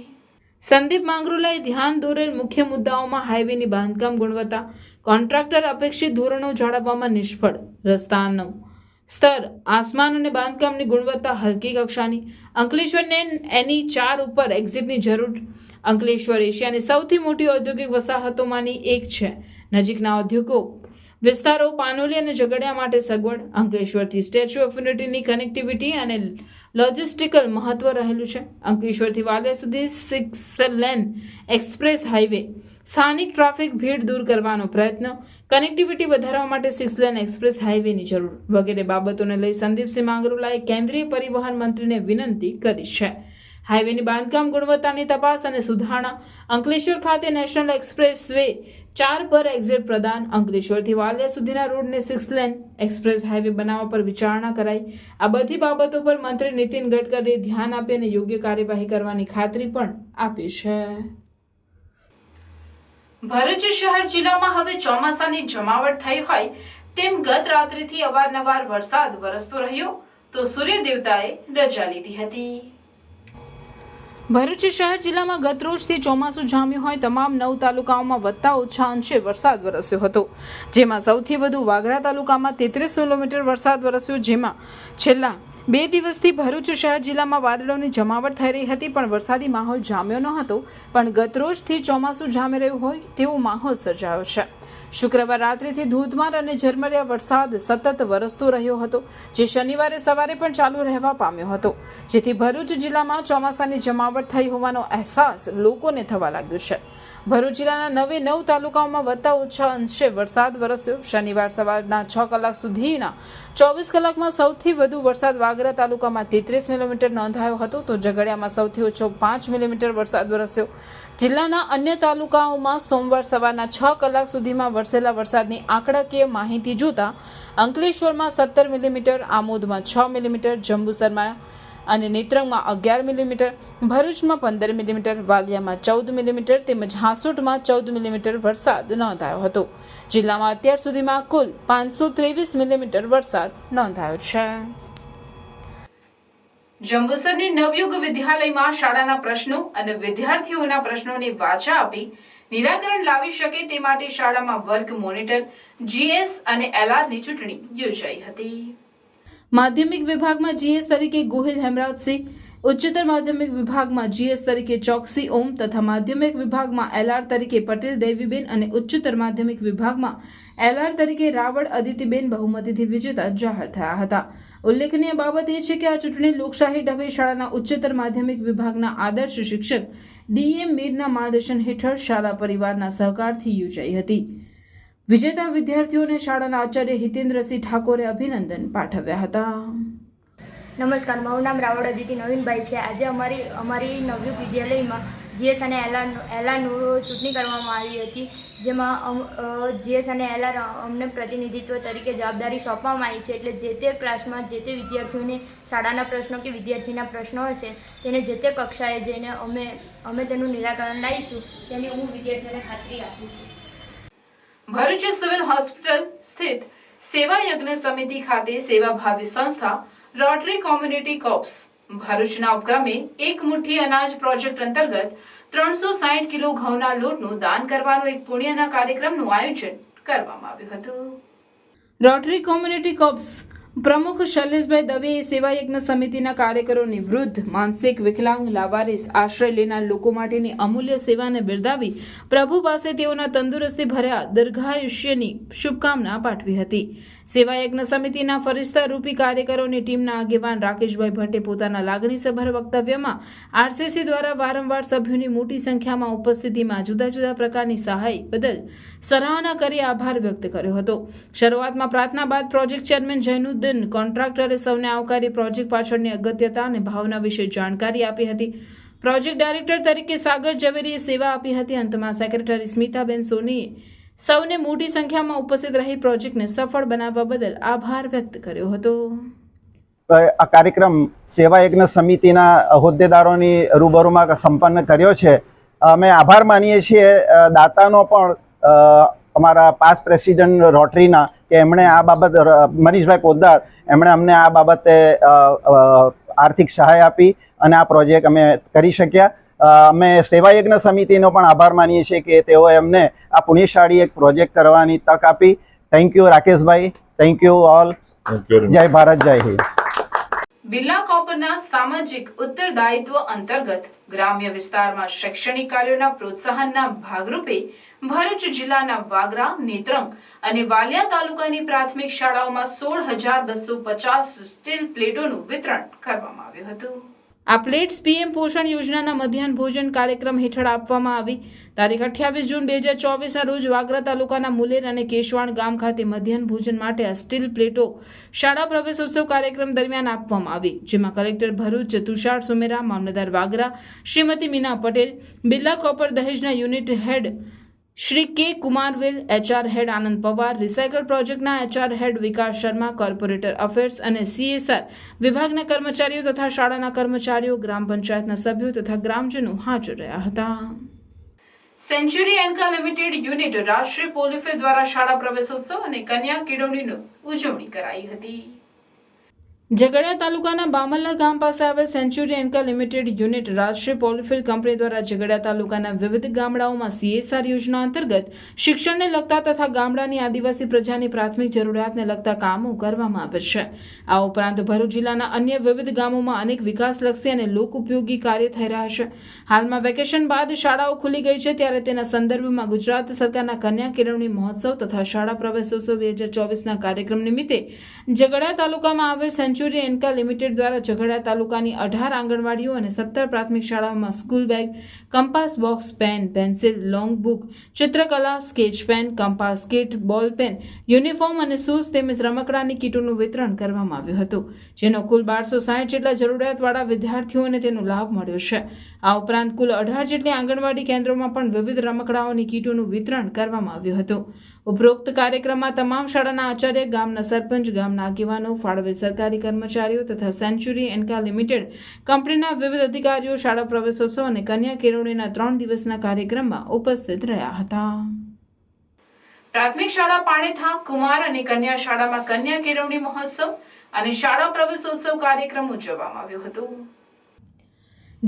A: સંદીપ માંગરોલાએ ધ્યાન દોરેલ મુખ્ય મુદ્દાઓમાં હાઈવેની બાંધકામ ગુણવત્તા, કોન્ટ્રાક્ટર અપેક્ષિત ધોરણો જાળવવામાં નિષ્ફળ, રસ્તાનું સ્તર, આસમાન અને બાંધકામની ગુણવત્તા હલકી કક્ષાની, અંકલેશ્વરને એની 4 ઉપર એક્ઝિટની જરૂર. અંકલેશ્વર એશિયાની સૌથી મોટી ઔદ્યોગિક વસાહતોમાંની એક છે. નજીકના ઔદ્યોગિક વિસ્તારો પાનોલી અને ઝઘડિયા માટે સગવડ, અંકલેશ્વરથી સ્ટેચ્યુ ઓફ યુનિટીની કનેક્ટિવિટી અને લોજિસ્ટિકલ મહત્વ રહેલું છે. અંકલેશ્વરથી વાલિયા સુધી 6 લેન એક્સપ્રેસ હાઈવે, સ્થાનિક ટ્રાફિક ભીડ દૂર કરવાનો પ્રયત્ન, કનેક્ટિવિટી વધારવા માટે 6 લેન એક્સપ્રેસ હાઈવેની જરૂર વગેરે બાબતોને લઈ સંદીપસિંહ માંગરોલાએ કેન્દ્રીય પરિવહન મંત્રીને વિનંતી કરી છે. હાઈવેની બાંધકામ ગુણવત્તાની તપાસ અને સુધારણા, અંકલેશ્વર ખાતે નેશનલ એક્સપ્રેસ વે 4 પર એક્ઝિટ પ્રદાન, અંકલેશ્વરથી વાલિયા સુધીના રોડને 6 લેન એક્સપ્રેસ હાઈવે બનાવવા પર વિચારણા કરાઈ. આ બધી બાબતો પર મંત્રી નીતિન ગડકરીએ ધ્યાન આપી અને યોગ્ય કાર્યવાહી કરવાની ખાતરી પણ આપી છે. ભરૂચ શહેર જિલ્લામાં હવે ચોમાસાની જમાવટ થઈ હોય તેમ ગત રાત્રિથી અવારનવાર વરસાદ વરસતો રહ્યો તો સૂર્ય દેવતાએ રજા લીધી હતી. ભરૂચ શહેર જિલ્લામાં ગત રોજથી ચોમાસું જામ્યું હોય તમામ 9 તાલુકાઓમાં વત્તા ઓછા અંશે વરસાદ વરસ્યો હતો, જેમાં સૌથી વધુ વાગરા તાલુકામાં 33 મિલીમીટર વરસાદ વરસ્યો, જેમાં છેલ્લા 2 દિવસથી ભરૂચ શહેર જિલ્લામાં વાદળોની જમાવટ થઈ રહી હતી, પણ વરસાદી માહોલ જામ્યો ન હતો. પણ ગત રોજથી ચોમાસું જામી રહ્યું હોય તેવો માહોલ સર્જાયો છે. શુક્રવાર રાત્રિથી ધોધમાર અને ઝરમરિયા વરસાદ સતત વરસતો રહ્યો હતો, જે શનિવારે સવારે પણ ચાલુ રહેવા પામ્યો હતો, જેથી ભરૂચ જિલ્લામાં ચોમાસાની જમાવટ થઈ હોવાનો અહેસાસ લોકોને થવા લાગ્યો છે. ભરૂચ જિલ્લાના 9 તાલુકાઓમાં વત્તા ઓછા અંશે વરસાદ વરસ્યો. શનિવાર સવારના 6 કલાક સુધીના 24 કલાકમાં સૌથી વધુ વરસાદ વાગરા તાલુકામાં 33 મિલીમીટર નોંધાયો હતો, તો ઝઘડિયામાં સૌથી ઓછો 5 મિલીમીટર વરસાદ વરસ્યો. જિલ્લાના અન્ય તાલુકાઓમાં સોમવાર સવારના 6 કલાક સુધીમાં વરસેલા વરસાદની આંકડાકીય માહિતી જોતા અંકલેશ્વરમાં 17 મિલીમીટર, આમોદમાં 6 મિલીમીટર, જંબુસરમાં અને નેત્રંગમાં 11 મિલીમીટર, ભરૂચમાં 15 મિલીમીટર, વાલિયામાં 14 મિલીમીટર તેમજ હાંસોટમાં 14 મિલીમીટર વરસાદ નોંધાયો હતો. જિલ્લામાં અત્યાર સુધીમાં કુલ 523 મિલીમીટર વરસાદ નોંધાયો છે. જંબુસરની નવયુગ વિદ્યાલયમાં શાળાના પ્રશ્નો અને વિદ્યાર્થીઓના પ્રશ્નોને વાચા આપી નિરાકરણ લાવી શકે તે માટે શાળામાં વર્ગ મોનિટર, GS અને LR ની ચૂંટણી યોજાઈ હતી. માધ્યમિક વિભાગમાં GS તરીકે ગોહિલ હેમરાજસિંહ, ઉચ્ચતર માધ્યમિક વિભાગમાં GS તરીકે ચોકસી ઓમ તથા માધ્યમિક વિભાગમાં LR તરીકે પટેલ દેવીબેન અને ઉચ્ચતર માધ્યમિક વિભાગમાં LR તરીકે રાવળ અદિતિબેન બહુમતીથી વિજેતા જાહેર થયા હતા. ઉલ્લેખનીય બાબત એ છે કે આ ચૂંટણી લોકશાહી ઢબે શાળાના ઉચ્ચતર માધ્યમિક વિભાગના આદર્શ શિક્ષક DM મીરના માર્ગદર્શન હેઠળ શાળા પરિવારના સહકારથી યોજાઈ હતી. વિજેતા વિદ્યાર્થીઓને શાળાના આચાર્ય હિતેન્દ્રસિંહ ઠાકોરે અભિનંદન પાઠવ્યા હતા.
K: નમસ્કાર, મારું નામ રાવળ અદિતિ નવીનભાઈ છે. આજે અમારી નવયુગ વિદ્યાલયમાં જીએસ અને એલઆરનું ચૂંટણી કરવામાં આવી હતી, જેમાં જીએસ અને એલઆર અમને પ્રતિનિધિત્વ તરીકે જવાબદારી સોંપવામાં આવી છે. એટલે જે તે ક્લાસમાં જે તે વિદ્યાર્થીઓને શાળાના પ્રશ્નો કે વિદ્યાર્થીના પ્રશ્નો હશે તેને જે તે કક્ષાએ જઈને અમે તેનું નિરાકરણ લાવીશું, તેની હું વિદ્યાર્થીઓને ખાતરી આપું છું.
A: ભરૂચ સિવિલ હોસ્પિટલ સ્થિત સેવા યજ્ઞ સમિતિ ખાતે સેવાભાવી સંસ્થા રોટરી કોમ્યુનિટી કોર્પ્સ ભરૂચના ઉપક્રમે એક મુઠ્ઠી અનાજ પ્રોજેક્ટ અંતર્ગત 360 કિલો ઘઉંના લોટનું દાન કરવાનો એક પુણ્યના કાર્યક્રમનું આયોજન કરવામાં આવ્યું હતું. રોટરી કોમ્યુનિટી કોર્પ્સ પ્રમુખ શૈલેષભાઈ દવેએ સેવા યજ્ઞ સમિતિના કાર્યકરોની વૃદ્ધ, માનસિક વિકલાંગ, લાવારીસ, આશ્રય લેનાર લોકો માટેની અમૂલ્ય સેવાને બિરદાવી પ્રભુ પાસે તેઓના તંદુરસ્તી ભર્યા દીર્ઘાયુષ્યની શુભકામના પાઠવી હતી. સેવા યજ્ઞ સમિતિના ફરિશ્તા રૂપી કાર્યકરોની ટીમના આગેવાન રાકેશભાઈ ભટ્ટે પોતાના લાગણીસભર વક્તવ્યમાં આરસીસી દ્વારા વારંવાર સભ્યોની મોટી સંખ્યામાં ઉપસ્થિતિમાં જુદા જુદા પ્રકારની સહાય બદલ સરાહના કરી આભાર વ્યક્ત કર્યો હતો. શરૂઆતમાં પ્રાર્થના બાદ પ્રોજેક્ટ ચેરમેન જૈનુદ્દીન કોન્ટ્રાક્ટરે સૌને આવકારી પ્રોજેક્ટ પાછળની અગત્યતા અને ભાવના વિશે જાણકારી આપી હતી. પ્રોજેક્ટ ડાયરેક્ટર તરીકે સાગર ઝવેરીએ સેવા આપી હતી. અંતમાં સેક્રેટરી સ્મિતાબેન સોનીએ સૌને મોટી સંખ્યામાં ઉપસ્થિત રહી પ્રોજેક્ટને સફળ બનાવવા બદલ આભાર વ્યક્ત કર્યો હતો.
B: આ કાર્યક્રમ સેવા યજ્ઞ સમિતિના હોદ્દેદારોની રૂબરૂમાં સંપન્ન કર્યો છે. અમે આભાર માનીએ છીએ દાતાનો પણ, અમારા પાસ્ટ પ્રેસિડેન્ટ રોટરીના, કે એમણે આ બાબત, મનીષભાઈ પોદ્દાર, એમણે અમને આ બાબતે આર્થિક સહાય આપી અને આ પ્રોજેક્ટ અમે કરી શક્યા. અમે સેવા યજ્ઞ સમિતિનો પણ આભાર માનીએ છીએ કે તેઓએ અમને આ પુણ્યશાળી એક પ્રોજેક્ટ કરવાની તક આપી. Thank you Rakeshbhai, thank you all. જય ભારત, જય હિન્દ.
A: બિરલા કોર્પના સામાજિક ઉત્તરદાયિત્વ અંતર્ગત ગ્રામ્ય વિસ્તારમાં શૈક્ષણિક કાર્યોના પ્રોત્સાહનના ભાગરૂપે ભરૂચ જિલ્લાના વાગરા, નેત્રંગ અને વાલિયા તાલુકાની પ્રાથમિક શાળાઓમાં 16,250 સ્ટીલ પ્લેટોનું વિતરણ કરવામાં આવ્યું હતું. આ પ્લેટ્સ પીએમ પોષણ યોજનાના મધ્યાહન ભોજન કાર્યક્રમ હેઠળ આપવામાં આવી. તારીખ 28 જૂન 2024ના રોજ વાગરા તાલુકાના મુલેર અને કેશવાણ ગામ ખાતે મધ્યાહન ભોજન માટે આ સ્ટીલ પ્લેટો શાળા પ્રવેશોત્સવ કાર્યક્રમ દરમિયાન આપવામાં આવી, જેમાં કલેક્ટર ભરૂચ તુષાર સુમેરા, મામલતદાર વાગરા શ્રીમતી મીના પટેલ, બિરલા કોપર દહેજના unit head Shri K Kumaravel, HR head Anand Pawar, recycle પ્રોજેક્ટના HR head Vikas Sharma, corporate affairs અને સીએસઆર વિભાગના કર્મચારીઓ તથા શાળાના કર્મચારીઓ, ગ્રામ પંચાયતના સભ્યો તથા ગ્રામજનો હાજર રહ્યા હતા. સેન્ચુરી એન્કા લિમિટેડ યુનિટ રાષ્ટ્રીય પોલીફિલ દ્વારા શાળા પ્રવેશોત્સવ અને કન્યા કેળવણીની ઉજવણી કરાઈ હતી. ઝઘડિયા તાલુકાના બામલ્લા ગામ પાસે આવેલ સેન્ચુરી એન્કા લિમિટેડ યુનિટ રાષ્ટ્રીય પોલીફિલ કંપની દ્વારા ઝઘડિયા તાલુકાના વિવિધ ગામડાઓમાં સીએસઆર યોજના અંતર્ગત શિક્ષણને લગતા તથા ગામડાની આદિવાસી પ્રજાની પ્રાથમિક જરૂરિયાતને લગતા કામો કરવામાં આવે છે. આ ઉપરાંત ભરૂચ જિલ્લાના અન્ય વિવિધ ગામોમાં અનેક વિકાસલક્ષી અને લોક ઉપયોગી કાર્ય થઈ રહ્યા છે. હાલમાં વેકેશન બાદ શાળાઓ ખુલી ગઈ છે, ત્યારે તેના સંદર્ભમાં ગુજરાત સરકારના કન્યા કેળવણી મહોત્સવ તથા શાળા પ્રવેશોત્સવ 2024ના કાર્યક્રમ નિમિત્તે ઝઘડિયા તાલુકામાં આવેલ સેન્ચુરી એન્કા લિમિટેડ દ્વારા ઝઘડિયા તાલુકાની 18 આંગણવાડીઓ અને 17 પ્રાથમિક શાળાઓમાં school bag, compass box, pen, pencil, long book, ચિત્રકલા, sketch pen, compass kit, ball pen, uniform અને શૂઝ તેમજ રમકડાની કીટોનું વિતરણ કરવામાં આવ્યું હતું, જેનો કુલ 1260 જેટલા જરૂરિયાતવાળા વિદ્યાર્થીઓને તેનો લાભ મળ્યો છે. આ ઉપરાંત કુલ 18 જેટલી આંગણવાડી કેન્દ્રોમાં પણ વિવિધ રમકડાઓની કીટોનું વિતરણ કરવામાં આવ્યું હતું. ઉપરોક્ત કાર્યક્રમમાં તમામ શાળાના આચાર્ય, ગામના સરપંચ, ગામના આગેવાનો, ફાળવેલ સરકારી કર્મચારીઓ તથા સેન્ચુરી એન્કા લિમિટેડ કંપનીના વિવિધ અધિકારીઓ શાળા પ્રવેશોત્સવ અને કન્યા કેળવણીના 3 દિવસના કાર્યક્રમમાં ઉપસ્થિત રહ્યા હતા. પ્રાથમિક શાળા પાણેથા, કુમાર અને કન્યા શાળામાં કન્યા કેળવણી મહોત્સવ અને શાળા પ્રવેશોત્સવ કાર્યક્રમ ઉજવવામાં આવ્યો હતો,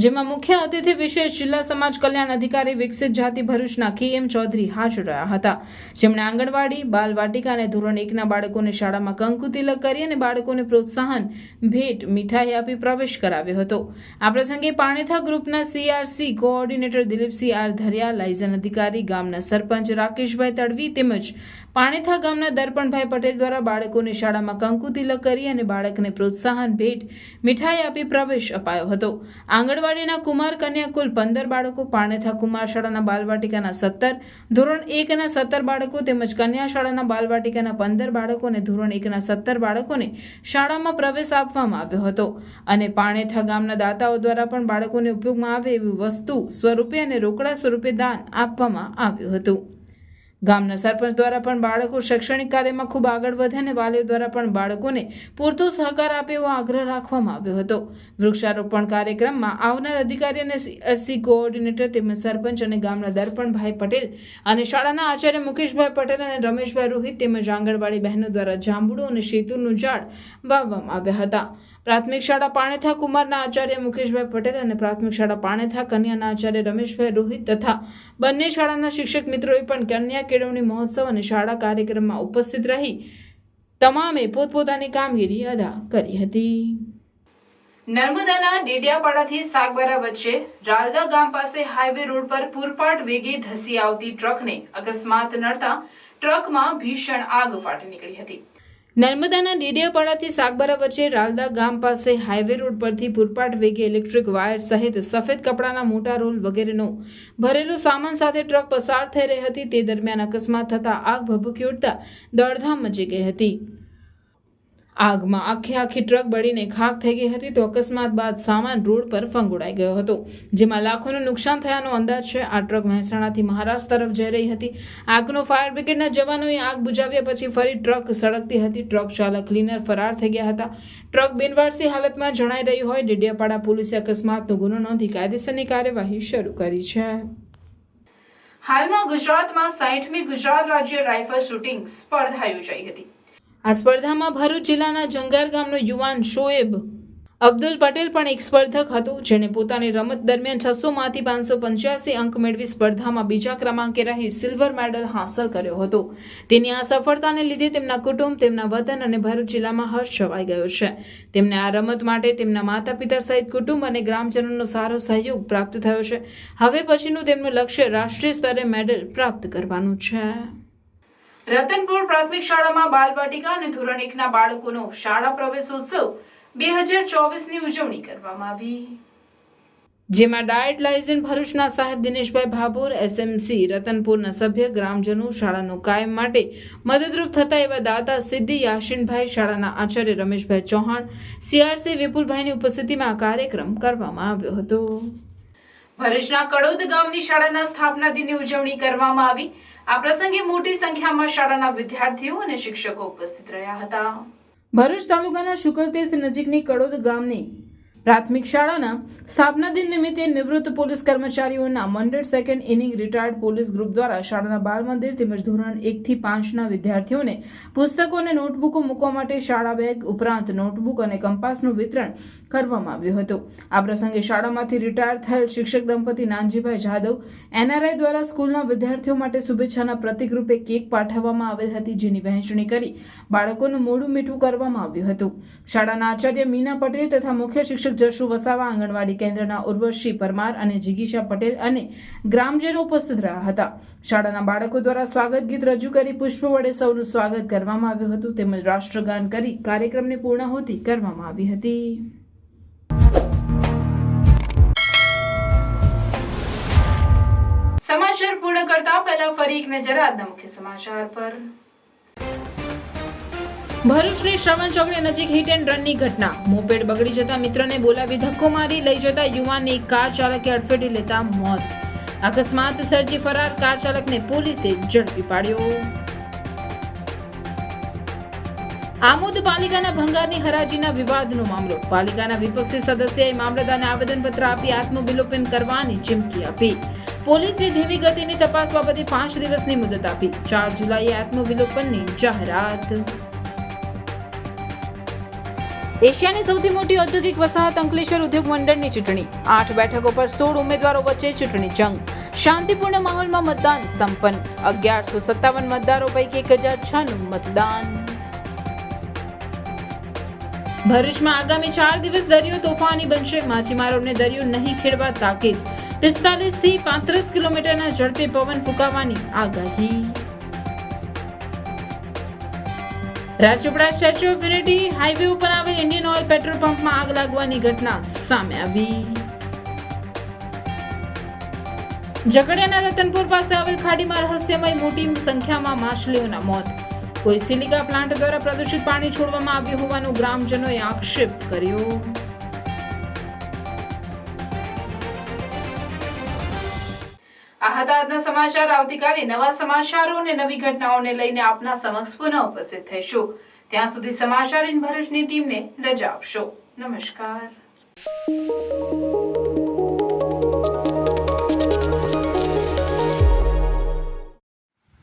A: જેમાં મુખ્ય અતિથિ વિશેષ જિલ્લા સમાજ કલ્યાણ અધિકારી વિકસિત જાતિ ભરૂચના KM ચૌધરી હાજર રહ્યા હતા, જેમણે આંગણવાડી, બાલવાટિકા અને ધોરણ 1ના બાળકોને શાળામાં કંકુ તિલક કરી અને બાળકોને પ્રોત્સાહન, ભેટ, મીઠાઈ આપી પ્રવેશ કરાવ્યો હતો. આ પ્રસંગે પાણેથા ગ્રુપના CRC coordinator Dilipsinh R Dhariya, liaison અધિકારી, ગામના સરપંચ રાકેશભાઈ તડવી તેમજ પાણેથા ગામના દર્પણભાઈ પટેલ દ્વારા બાળકોને શાળામાં કંકુ તિલક કરી અને બાળકને પ્રોત્સાહન ભેટ મીઠાઈ આપી પ્રવેશ અપાયો હતો. આંગણવાડીના કુમાર કન્યા કુલ 15 બાળકો, પાણેથા કુમાર શાળાના બાલવાટિકાના 17, ધોરણ 1ના 17 બાળકો તેમજ કન્યા શાળાના બાલવાટિકાના 15 બાળકો અને ધોરણ 1ના 17 બાળકોને શાળામાં પ્રવેશ આપવામાં આવ્યો હતો. અને પાણેથા ગામના દાતાઓ દ્વારા પણ બાળકોને ઉપયોગમાં આવે એવી વસ્તુ સ્વરૂપે અને રોકડા સ્વરૂપે દાન આપવામાં આવ્યું હતું. ગામના સરપંચ દ્વારા પણ બાળકો શૈક્ષણિક કાર્યમાં ખૂબ આગળ વધે અને વાલીઓ દ્વારા પણ બાળકોને પૂરતો સહકાર આપે એવો આગ્રહ રાખવામાં આવ્યો હતો. વૃક્ષારોપણ કાર્યક્રમમાં આવનાર અધિકારી અને CRC કોઓર્ડિનેટર તેમજ સરપંચ અને ગામના દર્પણભાઈ પટેલ અને શાળાના આચાર્ય મુકેશભાઈ પટેલ અને રમેશભાઈ રોહિત તેમજ આંગણવાડી બહેનો દ્વારા જાંબુડું અને શેતુરનું ઝાડ વાવવામાં આવ્યા હતા. પ્રાથમિક શાળા પાણેથા કુમારના આચાર્ય મુકેશભાઈ પટેલ અને પ્રાથમિક શાળા પાણેથા કન્યાના આચાર્ય રમેશભાઈ રોહિત તથા બંને શાળાના શિક્ષક મિત્રોએ પણ કન્યા કેળવણી મહોત્સવ અને શાળા કાર્યક્રમમાં ઉપસ્થિત રહી તમામે પોતપોતાની કામગીરી અદા કરી હતી. નર્મદાના ડેડિયાપાડાથી સાગબારા વચ્ચે રાલદા ગામ પાસે હાઈવે રોડ પર પૂરપાટ વેગે ધસી આવતી ટ્રકને અકસ્માત નડતા ટ્રકમાં ભીષણ આગ ફાટી નીકળી હતી. નર્મદાના ડેડિયાપાડાથી સાગબારા વચ્ચે રાલદા ગામ પાસે હાઈવે રોડ પરથી પૂરપાટ વેગે ઇલેક્ટ્રિક વાયર સહિત સફેદ કપડાના મોટા રોલ વગેરેનો ભરેલો સામાન સાથે ટ્રક પસાર થઈ રહી હતી. તે દરમિયાન અકસ્માત થતા આગ ભભૂકી ઉઠતા દોડધામ મચી ગઈ હતી. આગમાં આખી ટ્રક બળીને ખાખ થઈ ગઈ હતી. તો અકસ્માત બાદ સામાન રોડ પર ફંગોળાઈ ગયો હતો, જેમાં લાખોનું નુકસાન થયાનો અંદાજ છે. આ ટ્રક મહેસાણાથી મહારાષ્ટ્ર તરફ જઈ રહી હતી. આગનો ફાયર બ્રિગેડના જવાનોએ આગ બુઝાવ્યા પછી ફરી ટ્રક સળગતી હતી. ટ્રક ચાલક ક્લીનર ફરાર થઈ ગયા હતા. ટ્રક બિનવારસી હાલતમાં જણાઈ રહી હોય. ડેડિયાપાડા પોલીસે અકસ્માતનો ગુનો નોંધી કાયદેસરની કાર્યવાહી શરૂ કરી છે. હાલમાં ગુજરાતમાં 60મી ગુજરાત રાજ્ય રાઇફલ શૂટિંગ સ્પર્ધા યોજાઈ હતી. આ સ્પર્ધામાં ભરૂચ જિલ્લાના જંગાર ગામનો યુવાન શોએબ અબ્દુલ પટેલ પણ એક સ્પર્ધક હતો, જેણે પોતાની રમત દરમિયાન 600માંથી 585 અંક મેળવી સ્પર્ધામાં બીજા ક્રમાંકે રહી સિલ્વર મેડલ હાંસલ કર્યો હતો. તેની આ સફળતાને લીધે તેમના કુટુંબ, તેમના વતન અને ભરૂચ જિલ્લામાં હર્ષ છવાઈ ગયો છે. તેમને આ રમત માટે તેમના માતા પિતા સહિત કુટુંબ અને ગ્રામજનોનો સારો સહયોગ પ્રાપ્ત થયો છે. હવે પછીનું તેમનું લક્ષ્ય રાષ્ટ્રીય સ્તરે મેડલ પ્રાપ્ત કરવાનું છે. રતનપુર પ્રાથમિક શાળામાં બાલવાટિકા અને ધોરણ 1ના બાળકોનો શાળા પ્રવેશોત્સવ 2024ની ઉજવણી કરવામાં આવી, જેમાં ડાયટ લાયઝન ભરૂચના સાહેબ દિનેશભાઈ ભાભોર, SMC રતનપુરના સભ્ય, ગ્રામજનો, શાળાનો કાયમ માટે મદદરૂપ થતા એવા દાતા સિદ્ધિ યાશીનભાઈ, શાળાના આચાર્ય રમેશભાઈ ચૌહાણ, CRC વિપુલભાઈની ઉપસ્થિતિમાં આ કાર્યક્રમ કરવામાં આવ્યો હતો. ભરૂચના કડોદ ગામની શાળાના સ્થાપના દિનની ઉજવણી કરવામાં આવી. આ પ્રસંગે મોટી સંખ્યામાં શાળાના વિદ્યાર્થીઓ અને શિક્ષકો ઉપસ્થિત રહ્યા હતા. ભરૂચ તાલુકાના શુકલતીર્થ નજીકની કડોદ ગામની પ્રાથમિક શાળાના સ્થાપના દિન નિમિત્તે નિવૃત્ત પોલીસ કર્મચારીઓના મંડળ second inning retired police group દ્વારા શાળાના બાળ મંદિર તેમજ ધોરણ 1 થી 5ના વિદ્યાર્થીઓને પુસ્તકો અને નોટબુકો મૂકવા માટે શાળા બેગ ઉપરાંત નોટબુક અને કંપાસનું વિતરણ કરવામાં આવ્યું હતું. આ પ્રસંગે શાળામાંથી રિટાયર થયેલ શિક્ષક દંપતી નાનજીભાઈ જાદવ NRI દ્વારા સ્કૂલના વિદ્યાર્થીઓ માટે શુભેચ્છાના પ્રતીક રૂપે કેક પાઠવવામાં આવેલ હતી, જેની વહેંચણી કરી બાળકોનું મોઢું મીઠું કરવામાં આવ્યું હતું. શાળાના આચાર્ય મીના પટેલ તથા મુખ્ય શિક્ષક જશુ વસાવા, આંગણવાડી કેન્દ્રના ઉર્વશી પરમાર અને જિગીશા પટેલ અને ગ્રામજનો ઉપસ્થિત રહ્યા હતા. શાળાના બાળકો દ્વારા સ્વાગત ગીત રજૂ કરી પુષ્પ વડે સૌનું સ્વાગત કરવામાં આવ્યું હતું, તેમજ રાષ્ટ્રગાન કરી કાર્યક્રમની પૂર્ણાહુતિ કરવામાં આવી હતી. સમાચાર પૂર્ણ કરતા પહેલા ફરી એક નજર આજના મુખ્ય સમાચાર પર. ભરૂચની શ્રવણ ચોકડી નજીક હિટ એન્ડ રનની ઘટના. મોપેડ બગડી જતા મિત્રને બોલાવી ધક્કો મારી લઈ જતા યુવાનને એક કાર ચાલકે અડફેટે લેતા મોત. અકસ્માત સર્જી ફરાર કાર ચાલકને પોલીસે ઝડપી પાડ્યો. આમોદ પાલિકાના ભંગારની હરાજીના વિવાદનો મામલો. પાલિકાના વિપક્ષી સદસ્યએ મામલતદારને આવેદનપત્ર આપી આત્મવિલોપન કરવાની ચીમકી આપી. પોલીસે ધીમી ગતિની તપાસ બાબતે 5 દિવસની મુદત આપી. 4 જુલાઈએ આત્મવિલોપનની જાહેરાત. એશિયાની સૌથી મોટી ઔદ્યોગિક વસાહત અંકલેશ્વર ઉદ્યોગ મંડળની ચૂંટણી. 8 બેઠકો પર 16 ઉમેદવારો વચ્ચે ચૂંટણી જંગ. શાંતિપૂર્ણ માહોલમાં મતદાન સંપન્ન. 1157 મતદારો પૈકી 1006નું મતદાન. ભરૂચમાં આગામી 4 દિવસ દરિયો તોફાની બનશે. માછીમારોને દરિયો નહીં ખેડવા તાકીદ. 45 થી 35 કિલોમીટરના ઝડપે પવન ફૂંકાવાની આગાહી. Rajpipla statue of unity highway ઉપર આવેલ ઇન્ડિયન ઓઇલ પેટ્રોલ પંપમાં આગ લાગવાની ઘટના સામે આવી. ઝઘડિયાના રતનપુર પાસે આવેલ ખાડીમાં રહસ્યમય મોટી સંખ્યામાં માછલીઓના મોત. કોઈ સિલિકા પ્લાન્ટ દ્વારા પ્રદૂષિત પાણી છોડવામાં આવ્યું હોવાનો ગ્રામજનોએ આક્ષેપ કર્યો. આ હતા આજના સમાચાર. આવતીકાલે નવા સમાચારો અને નવી ઘટનાઓને લઈને આપના સમક્ષ પુનઃ ઉપસ્થિત થઈશું. ત્યાં સુધી સમાચાર ઇન ભરૂચની ટીમને રજા આપશો. નમસ્કાર.